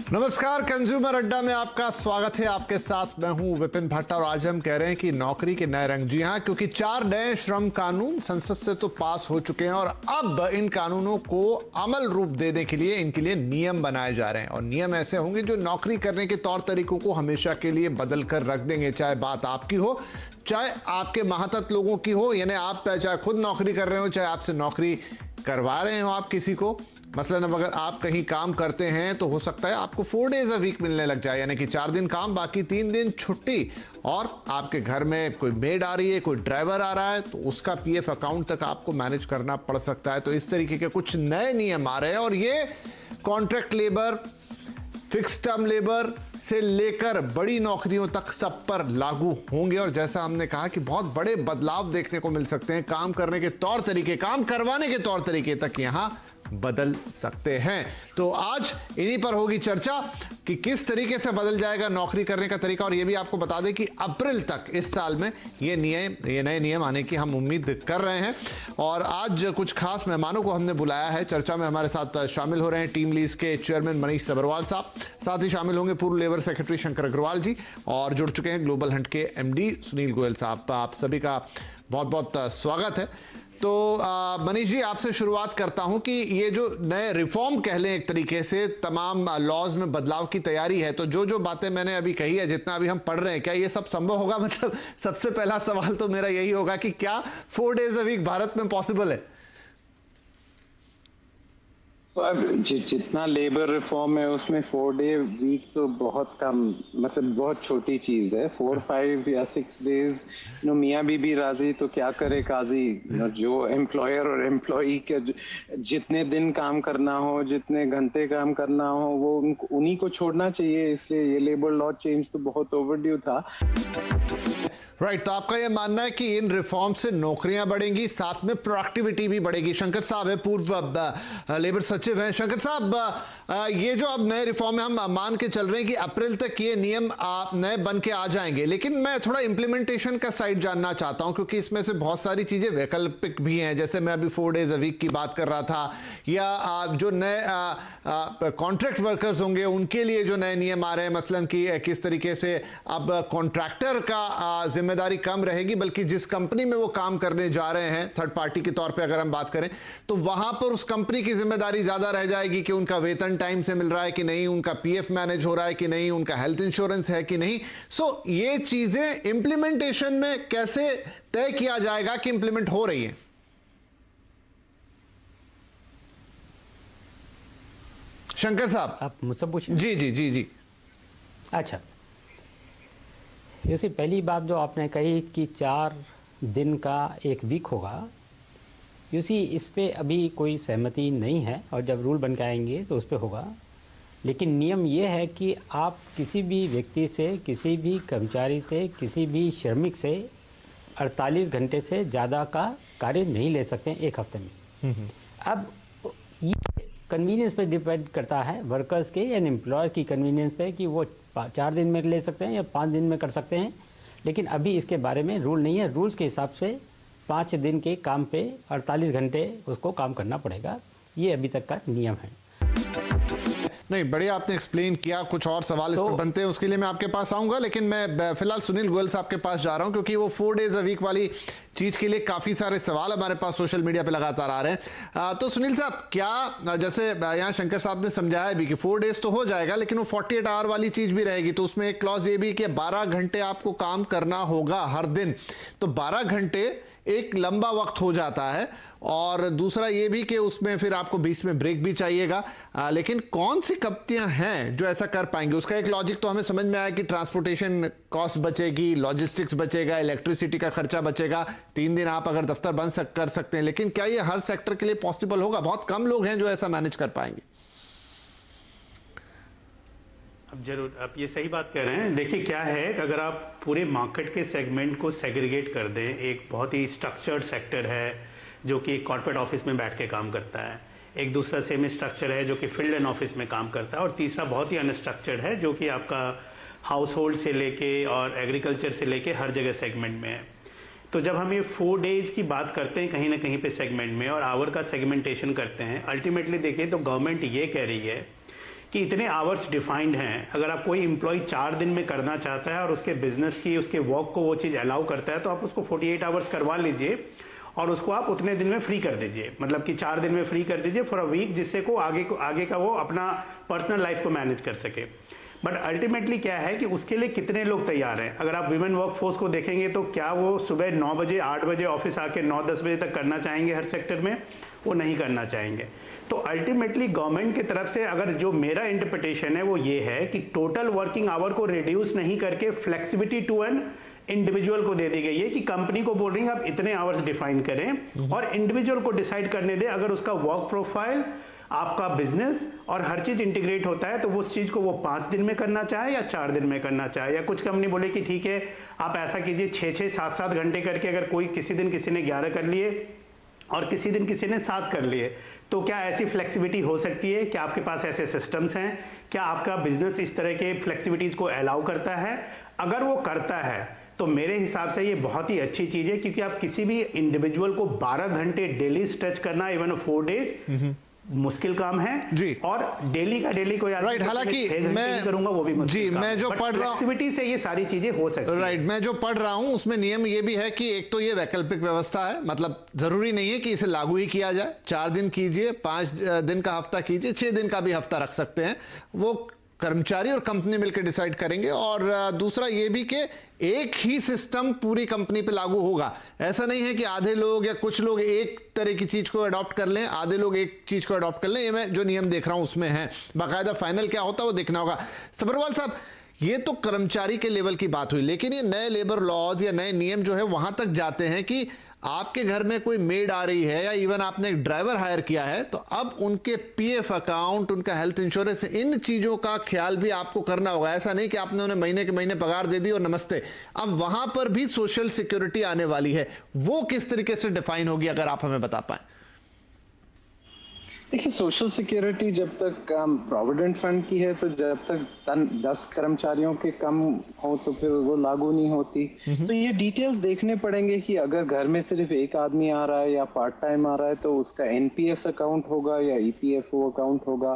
नमस्कार, कंज्यूमर अड्डा में आपका स्वागत है। आपके साथ मैं हूं विपिन भट्ट और आज हम कह रहे हैं कि नौकरी के नए रंग। जी हां, क्योंकि 4 नए श्रम कानून संसद से तो पास हो चुके हैं और अब इन कानूनों को अमल रूप देने के लिए इनके लिए नियम बनाए जा रहे हैं। और नियम ऐसे होंगे जो नौकरी करने के तौर तरीकों को हमेशा के लिए बदल कर रख देंगे, चाहे बात आपकी हो, चाहे आपके महातत लोगों की हो, यानी आप चाहे खुद नौकरी कर रहे हो, चाहे आपसे नौकरी करवा रहे हो आप किसी को। मसलन अब अगर आप कहीं काम करते हैं तो हो सकता है आपको 4 डेज अ वीक मिलने लग जाए, यानी कि 4 दिन काम बाकी 3 दिन छुट्टी। और आपके घर में कोई मेड आ रही है, कोई ड्राइवर आ रहा है, तो उसका पीएफ अकाउंट तक आपको मैनेज करना पड़ सकता है। तो इस तरीके के कुछ नए नियम आ रहे हैं और ये contract labour, fix term labour से लेकर बड़ी नौकरियों तक सब पर लागू होंगे। और जैसा हमने कहा कि बहुत बड़े बदलाव देखने को मिल सकते हैं। काम करने के तौर तरीके, काम करवाने के तौर तरीके तक यहां बदल सकते हैं। तो आज इन्हीं पर होगी चर्चा कि किस तरीके से बदल जाएगा नौकरी करने का तरीका। और यह भी आपको बता दें कि अप्रैल तक इस साल में ये नए नियम आने की हम उम्मीद कर रहे हैं। और आज कुछ खास मेहमानों को हमने बुलाया है। चर्चा में हमारे साथ शामिल हो रहे हैं टीम लीज के चेयरमैन मनीष सब्रवाल साहब, साथ ही शामिल होंगे पूर्व लेबर सेक्रेटरी शंकर अग्रवाल जी, और जुड़ चुके हैं ग्लोबल हंट के एमडी सुनील गोयल साहब। आप सभी का बहुत बहुत स्वागत है। तो मनीष जी, आपसे शुरुआत करता हूं कि ये जो नए रिफॉर्म कह लें, एक तरीके से तमाम लॉज में बदलाव की तैयारी है, तो जो बातें मैंने अभी कही है, जितना अभी हम पढ़ रहे हैं, क्या ये सब संभव होगा? मतलब सबसे पहला सवाल तो मेरा यही होगा कि क्या 4 डेज अ वीक भारत में पॉसिबल है? तो अब जितना लेबर रिफॉर्म है उसमें 4 डे वीक तो बहुत कम, मतलब बहुत छोटी चीज है। 4, 5 या 6 डेज मियाँ बीबी राजी तो क्या करे काजी। जो एम्प्लॉयर और एम्प्लॉई के जितने दिन काम करना हो, जितने घंटे काम करना हो, वो उन्हीं को छोड़ना चाहिए। इसलिए ये लेबर लॉ चेंज तो बहुत ओवरड्यू था। राइट, तो आपका यह मानना है कि इन रिफॉर्म से नौकरियां बढ़ेंगी, साथ में प्रोडक्टिविटी भी बढ़ेगी। शंकर साहब है, पूर्व लेबर सचिव हैं। शंकर साहब, ये जो अब नए रिफॉर्म है, हम मान के चल रहे हैं कि अप्रैल तक ये नियम नए बन के आ जाएंगे, लेकिन मैं थोड़ा इंप्लीमेंटेशन का साइड जानना चाहता हूं, क्योंकि इसमें से बहुत सारी चीजें वैकल्पिक भी हैं। जैसे मैं अभी 4 डेज अ वीक की बात कर रहा था, या जो नए कॉन्ट्रैक्ट वर्कर्स होंगे उनके लिए जो नए नियम आ रहे हैं, मसलन कि किस तरीके से अब कॉन्ट्रैक्टर का जिम्मेदारी कम रहेगी, बल्कि जिस कंपनी में वो काम करने जा रहे हैं, थर्ड पार्टी के तौर पे अगर हम बात करें, तो वहां पर उस कंपनी की जिम्मेदारी ज्यादा रह जाएगी कि उनका वेतन टाइम से मिल रहा है कि नहीं, उनका पीएफ मैनेज हो रहा है कि नहीं, उनका हेल्थ इंश्योरेंस है कि नहीं। सो ये चीजें इंप्लीमेंटेशन में कैसे तय किया जाएगा कि इंप्लीमेंट हो रही है? शंकर साहब, आप मुझसे पूछें। जी जी जी जी। अच्छा, यूसी पहली बात जो आपने कही कि 4 दिन का एक वीक होगा, यूसी इस पे अभी कोई सहमति नहीं है, और जब रूल बन के आएंगे तो उस पे होगा। लेकिन नियम ये है कि आप किसी भी व्यक्ति से, किसी भी कर्मचारी से, किसी भी श्रमिक से 48 घंटे से ज़्यादा का कार्य नहीं ले सकते हैं एक हफ्ते में। अब ये कन्वीनियंस पे डिपेंड करता है, वर्कर्स के या एम्प्लॉयर की कन्वीनियंस पे, कि वो 4 दिन में ले सकते हैं या 5 दिन में कर सकते हैं। लेकिन अभी इसके बारे में रूल नहीं है। रूल्स के हिसाब से 5 दिन के काम पे 48 घंटे उसको काम करना पड़ेगा। ये अभी तक का नियम है। नहीं, बढ़िया आपने एक्सप्लेन किया। कुछ और सवाल इस पर बनते हैं, उसके लिए मैं आपके पास आऊंगा, लेकिन मैं फिलहाल सुनील गोयल साहब के पास जा रहा हूं, क्योंकि वो 4 डेज अ वीक वाली चीज के लिए काफी सारे सवाल हमारे पास सोशल मीडिया पे लगातार आ रहे हैं। तो सुनील साहब, क्या जैसे यहाँ शंकर साहब ने समझाया भी कि 4 डेज तो हो जाएगा, लेकिन वो 48 आवर वाली चीज भी रहेगी, तो उसमें एक क्लॉज ये भी कि 12 घंटे आपको काम करना होगा हर दिन। तो 12 घंटे एक लंबा वक्त हो जाता है, और दूसरा ये भी कि उसमें फिर आपको बीच में ब्रेक भी चाहिएगा। लेकिन कौन सी कंपनियां हैं जो ऐसा कर पाएंगे? उसका एक लॉजिक तो हमें समझ में आया कि ट्रांसपोर्टेशन कॉस्ट बचेगी, लॉजिस्टिक्स बचेगा, इलेक्ट्रिसिटी का खर्चा बचेगा। 3 दिन आप अगर दफ्तर बंद कर सकते हैं, लेकिन क्या ये हर सेक्टर के लिए पॉसिबल होगा? बहुत कम लोग हैं जो ऐसा मैनेज कर पाएंगे। अब जरूर आप ये सही बात कह रहे हैं। देखिए क्या है, अगर आप पूरे मार्केट के सेगमेंट को सेग्रीगेट कर दें, एक बहुत ही स्ट्रक्चर्ड सेक्टर है जो कि कॉर्पोरेट ऑफिस में बैठ के काम करता है, एक दूसरा सेमी स्ट्रक्चर है जो कि फील्ड एंड ऑफिस में काम करता है, और तीसरा बहुत ही अनस्ट्रक्चर्ड है जो कि आपका हाउस होल्ड से लेके और एग्रीकल्चर से लेके हर जगह सेगमेंट में है। तो जब हम ये 4 डेज की बात करते हैं कहीं ना कहीं पे सेगमेंट में, और आवर का सेगमेंटेशन करते हैं, अल्टीमेटली देखिए तो गवर्नमेंट ये कह रही है कि इतने आवर्स डिफाइंड हैं। अगर आप कोई एम्प्लॉय 4 दिन में करना चाहता है और उसके बिजनेस की, उसके वर्क को वो चीज़ अलाउ करता है, तो आप उसको 48 आवर्स करवा लीजिए और उसको आप उतने दिन में फ्री कर दीजिए, मतलब कि 4 दिन में फ्री कर दीजिए फॉर अ वीक, जिससे को आगे का वो अपना पर्सनल लाइफ को मैनेज कर सके। बट अल्टीमेटली क्या है कि उसके लिए कितने लोग तैयार हैं। अगर आप विमेन वर्कफोर्स को देखेंगे तो क्या वो सुबह 9 बजे 8 बजे ऑफिस आके 9-10 बजे तक करना चाहेंगे हर सेक्टर में? वो नहीं करना चाहेंगे। तो अल्टीमेटली गवर्नमेंट की तरफ से अगर जो मेरा इंटरप्रिटेशन है वो ये है कि टोटल वर्किंग आवर को रिड्यूस नहीं करके फ्लेक्सिबिलिटी टू एन इंडिविजुअल को दे दी गई है कि कंपनी को बोल रही है आप इतने आवर्स डिफाइन करें और इंडिविजुअल को डिसाइड करने दें। अगर उसका वर्क प्रोफाइल, आपका बिजनेस और हर चीज इंटीग्रेट होता है तो वो उस चीज को वो 5 दिन में करना चाहे या 4 दिन में करना चाहे, या कुछ कंपनी बोले कि ठीक है आप ऐसा कीजिए 6-6, 7-7 घंटे करके, अगर कोई किसी दिन किसी ने 11 कर लिए और किसी दिन किसी ने 7 कर लिए, तो क्या ऐसी फ्लेक्सिबिलिटी हो सकती है? क्या आपके पास ऐसे सिस्टम्स हैं? क्या आपका बिजनेस इस तरह के फ्लेक्सिबिलिटीज को अलाउ करता है? अगर वो करता है तो मेरे हिसाब से ये बहुत ही अच्छी चीज है, क्योंकि आप किसी भी इंडिविजुअल को 12 घंटे डेली स्ट्रेच करना, इवन 4 डेज, मुश्किल काम है जी। और डेली का डेली कोई राइट, हालांकि मैं करूंगा वो भी मुश्किल जी, काम मैं जो पढ़ रहा हूँ से ये सारी चीजें हो सकती है। राइट, मैं जो पढ़ रहा हूं उसमें नियम ये भी है कि एक तो ये वैकल्पिक व्यवस्था है, मतलब जरूरी नहीं है कि इसे लागू ही किया जाए। 4 दिन कीजिए, 5 दिन का हफ्ता कीजिए, 6 दिन का भी हफ्ता रख सकते हैं, वो कर्मचारी और कंपनी मिलकर डिसाइड करेंगे। और दूसरा ये भी कि एक ही सिस्टम पूरी कंपनी पे लागू होगा। ऐसा नहीं है कि आधे लोग या कुछ लोग एक तरह की चीज को अडॉप्ट कर लें, आधे लोग एक चीज को अडॉप्ट कर लें। ये मैं जो नियम देख रहा हूं उसमें है, बाकायदा फाइनल क्या होता है वो देखना होगा। सब्रवाल साहब, ये तो कर्मचारी के लेवल की बात हुई, लेकिन ये नए लेबर लॉज या नए नियम जो है वहां तक जाते हैं कि आपके घर में कोई मेड आ रही है या इवन आपने एक ड्राइवर हायर किया है, तो अब उनके पीएफ अकाउंट, उनका हेल्थ इंश्योरेंस, इन चीजों का ख्याल भी आपको करना होगा। ऐसा नहीं कि आपने उन्हें महीने के महीने पगार दे दी और नमस्ते। अब वहां पर भी सोशल सिक्योरिटी आने वाली है, वो किस तरीके से डिफाइन होगी, अगर आप हमें बता पाए। देखिए, सोशल सिक्योरिटी जब तक प्रोविडेंट फंड की है, तो जब तक 10 कर्मचारियों के कम हो तो फिर वो लागू नहीं होती। तो ये डिटेल्स देखने पड़ेंगे कि अगर घर में सिर्फ एक आदमी आ रहा है या पार्ट टाइम आ रहा है तो उसका एनपीएस अकाउंट होगा या ईपीएफओ अकाउंट होगा।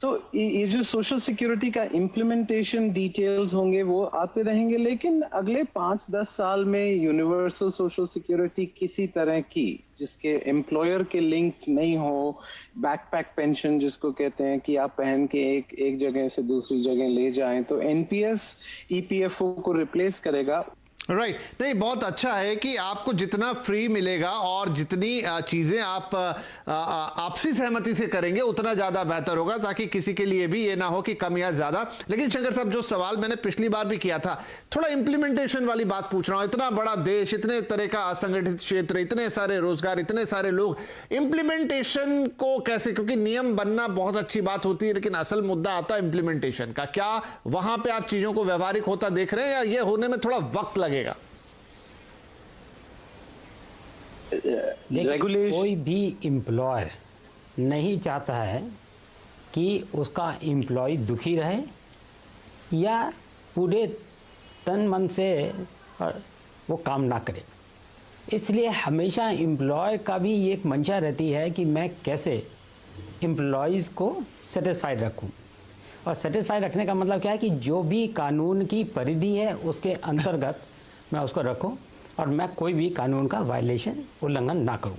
तो ये जो सोशल सिक्योरिटी का इम्प्लीमेंटेशन डिटेल्स होंगे वो आते रहेंगे, लेकिन अगले 5-10 साल में यूनिवर्सल सोशल सिक्योरिटी किसी तरह की जिसके एम्प्लॉयर के लिंक नहीं हो, बैकपैक पेंशन जिसको कहते हैं कि आप पहन के एक जगह से दूसरी जगह ले जाएं, तो एनपीएस ईपीएफओ को रिप्लेस करेगा। राइट, नहीं, बहुत अच्छा है कि आपको जितना फ्री मिलेगा और जितनी चीजें आप आपसी सहमति से करेंगे उतना ज्यादा बेहतर होगा, ताकि किसी के लिए भी ये ना हो कि कम या ज्यादा। लेकिन शंकर साहब, जो सवाल मैंने पिछली बार भी किया था, थोड़ा इंप्लीमेंटेशन वाली बात पूछ रहा हूं। इतना बड़ा देश, इतने तरह का असंगठित क्षेत्र, इतने सारे रोजगार, इतने सारे लोग, इंप्लीमेंटेशन को कैसे, क्योंकि नियम बनना बहुत अच्छी बात होती है, लेकिन असल मुद्दा आता है इंप्लीमेंटेशन का। क्या वहां पे आप चीजों को व्यवहारिक होता देख रहे हैं या ये होने में थोड़ा वक्त लगेगा? कोई भी एम्प्लॉयर नहीं चाहता है कि उसका एम्प्लॉय दुखी रहे या पूरे तन मन से वो काम ना करे। इसलिए हमेशा एम्प्लॉय का भी एक मंशा रहती है कि मैं कैसे एम्प्लॉयज़ को सेटिस्फाइड रखूं। और सेटिस्फाइड रखने का मतलब क्या है कि जो भी कानून की परिधि है उसके अंतर्गत मैं उसको रखूं और मैं कोई भी कानून का वायलेशन, उल्लंघन ना करूं।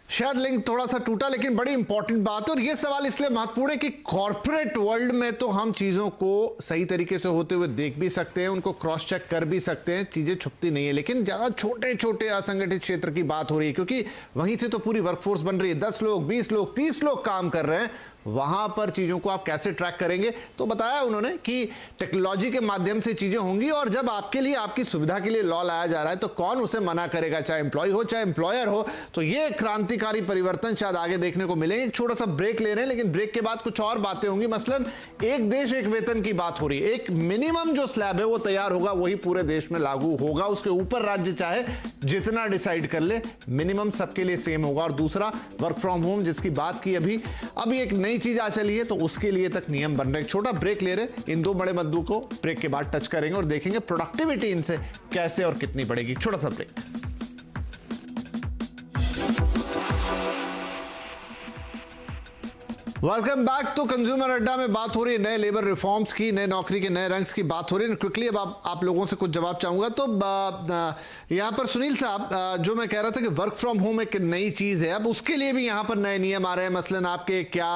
शायद लिंक थोड़ा सा टूटा, लेकिन बड़ी इंपॉर्टेंट बात है। और ये सवाल इसलिए महत्वपूर्ण है कि कॉर्पोरेट वर्ल्ड में तो हम चीजों को सही तरीके से होते हुए देख भी सकते हैं, उनको क्रॉस चेक कर भी सकते हैं, चीजें छुपती नहीं है। लेकिन ज्यादा छोटे छोटे असंगठित क्षेत्र की बात हो रही है, क्योंकि वहीं से तो पूरी वर्कफोर्स बन रही है। 10 लोग, 20 लोग, 30 लोग काम कर रहे हैं, वहां पर चीजों को आप कैसे ट्रैक करेंगे? तो बताया उन्होंने कि टेक्नोलॉजी के माध्यम से चीजें होंगी, और जब आपके लिए, आपकी सुविधा के लिए लॉ लाया जा रहा है तो कौन उसे मना करेगा, चाहे एम्प्लॉय हो चाहे एम्प्लॉयर हो। तो ये क्रांतिकारी परिवर्तन शायद आगे देखने को मिलेंगे। एक छोटा सा ब्रेक ले रहे हैं, लेकिन ब्रेक के बाद कुछ और बातें होंगी। मसलन एक देश एक वेतन की बात हो रही है। एक मिनिमम जो स्लैब है वो तैयार होगा, वही पूरे देश में लागू होगा। उसके ऊपर राज्य चाहे जितना डिसाइड कर ले, मिनिमम सबके लिए सेम होगा। और दूसरा, वर्क फ्रॉम होम जिसकी बात की अभी एक नई चीज आ चली है, तो उसके लिए तक नियम बन रहे। छोटा ब्रेक ले रहे, इन दो बड़े मुद्दों को ब्रेक के बाद टच करेंगे और देखेंगे प्रोडक्टिविटी इनसे कैसे और कितनी बढ़ेगी। छोटा सा ब्रेक। Welcome back. तो कंज्यूमर अड्डा में बात हो रही है नए लेबर रिफॉर्म्स की, नए नौकरी के नए रंग्स की बात हो रही है। क्विकली अब आप लोगों से कुछ जवाब चाहूंगा। तो यहाँ पर सुनील साहब, जो मैं कह रहा था कि वर्क फ्रॉम होम एक नई चीज है, अब उसके लिए भी यहाँ पर नए नियम आ रहे हैं। मसलन आपके क्या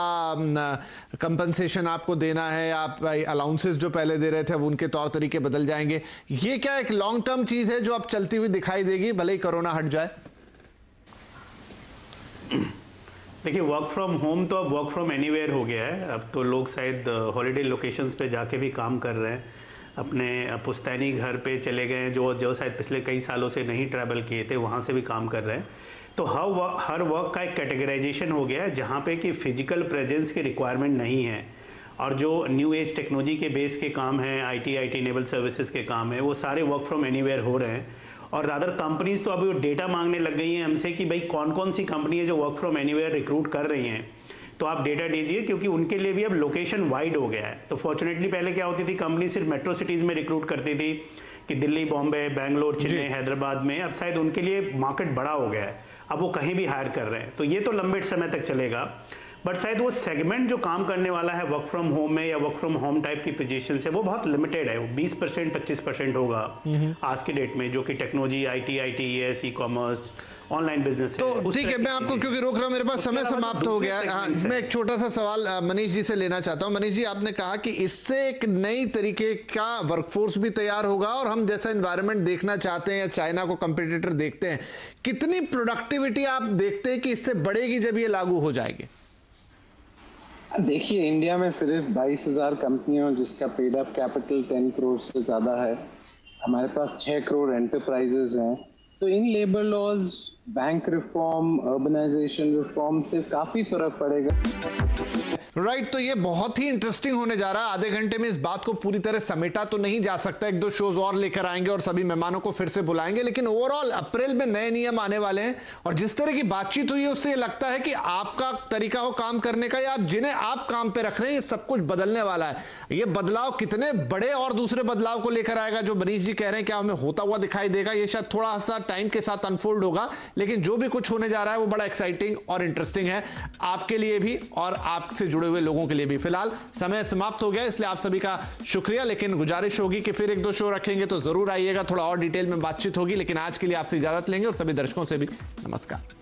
कंपनसेशन आपको देना है, आप अलाउंसेस जो पहले दे रहे थे अब उनके तौर तरीके बदल जाएंगे। ये क्या एक लॉन्ग टर्म चीज है जो अब चलती हुई दिखाई देगी भले ही कोरोना हट जाए? देखिए, वर्क फ्रॉम होम तो अब वर्क फ्रॉम एनीवेयर हो गया है। अब तो लोग शायद हॉलीडे लोकेशंस पे जाके भी काम कर रहे हैं, अपने पुश्तैनी घर पे चले गए हैं, जो शायद पिछले कई सालों से नहीं ट्रैवल किए थे, वहाँ से भी काम कर रहे हैं। तो हर वर्क का एक कैटेगराइजेशन हो गया है जहाँ पे कि फिजिकल प्रेजेंस की रिक्वायरमेंट नहीं है, और जो न्यू एज टेक्नोलॉजी के बेस के काम हैं, आईटी इनेबल सर्विसेज के काम है, वो सारे वर्क फ्रॉम एनीवेयर हो रहे हैं। और रादर कंपनीज तो अभी डेटा मांगने लग गई हैं हमसे कि भाई कौन कौन सी कंपनी है जो वर्क फ्रॉम एनीवेयर रिक्रूट कर रही हैं, तो आप डेटा दीजिए, क्योंकि उनके लिए भी अब लोकेशन वाइड हो गया है। तो फॉर्चुनेटली पहले क्या होती थी, कंपनी सिर्फ मेट्रो सिटीज़ में रिक्रूट करती थी कि दिल्ली, बॉम्बे, बेंगलोर, चेन्नई, हैदराबाद में। अब शायद उनके लिए मार्केट बड़ा हो गया है, अब वो कहीं भी हायर कर रहे हैं। तो ये तो लंबे समय तक चलेगा, बट शायद वो सेगमेंट जो काम करने वाला है वर्क फ्रॉम होम में या वर्क फ्रॉम होम टाइप की पोजीशन से, वो बहुत लिमिटेड है। वो 20% 25% होगा आज के डेट में, जो कि technology, ITES, e commerce, online business. तो ठीक है, मैं आपको क्योंकि रोक रहा हूं, मेरे पास समय समाप्त हो गया है। हाँ, मैं एक छोटा सा सवाल मनीष जी से लेना चाहता हूं। मनीष जी, आपने कहा कि इससे एक नई तरीके का वर्कफोर्स भी तैयार होगा और हम जैसा एनवायरनमेंट देखना चाहते हैं या चाइना को कंपटीटर देखते हैं, कितनी प्रोडक्टिविटी आप देखते हैं कि इससे बढ़ेगी जब ये लागू हो जाएगी? देखिए, इंडिया में सिर्फ 22,000 कंपनियों जिसका पेड अप कैपिटल 10 करोड़ से ज्यादा है। हमारे पास 6 करोड़ एंटरप्राइजेस हैं। तो इन labour laws, bank reform, urbanisation reform से काफी फर्क पड़ेगा। राइट, तो ये बहुत ही इंटरेस्टिंग होने जा रहा है। आधे घंटे में इस बात को पूरी तरह समेटा तो नहीं जा सकता, 1-2 शोज और लेकर आएंगे और सभी मेहमानों को फिर से बुलाएंगे, लेकिन ओवरऑल अप्रैल में नए नियम आने वाले हैं। और जिस तरह की बातचीत हुई है उससे ये लगता है कि आपका तरीका हो काम करने का या जिन्हें आप काम पे रख रहे हैं, ये सब कुछ बदलने वाला है। ये बदलाव कितने बड़े और दूसरे बदलाव को लेकर आएगा, जो मनीष जी कह रहे हैं क्या हमें होता हुआ दिखाई देगा, ये शायद थोड़ा सा टाइम के साथ अनफोल्ड होगा, लेकिन जो भी कुछ होने जा रहा है वो बड़ा एक्साइटिंग और इंटरेस्टिंग है आपके लिए भी और आपसे जुड़े हुए लोगों के लिए भी। फिलहाल समय समाप्त हो गया, इसलिए आप सभी का शुक्रिया, लेकिन गुजारिश होगी कि फिर 1-2 शो रखेंगे तो जरूर आइएगा, थोड़ा और डिटेल में बातचीत होगी। लेकिन आज के लिए आपसे इजाजत लेंगे और सभी दर्शकों से भी नमस्कार।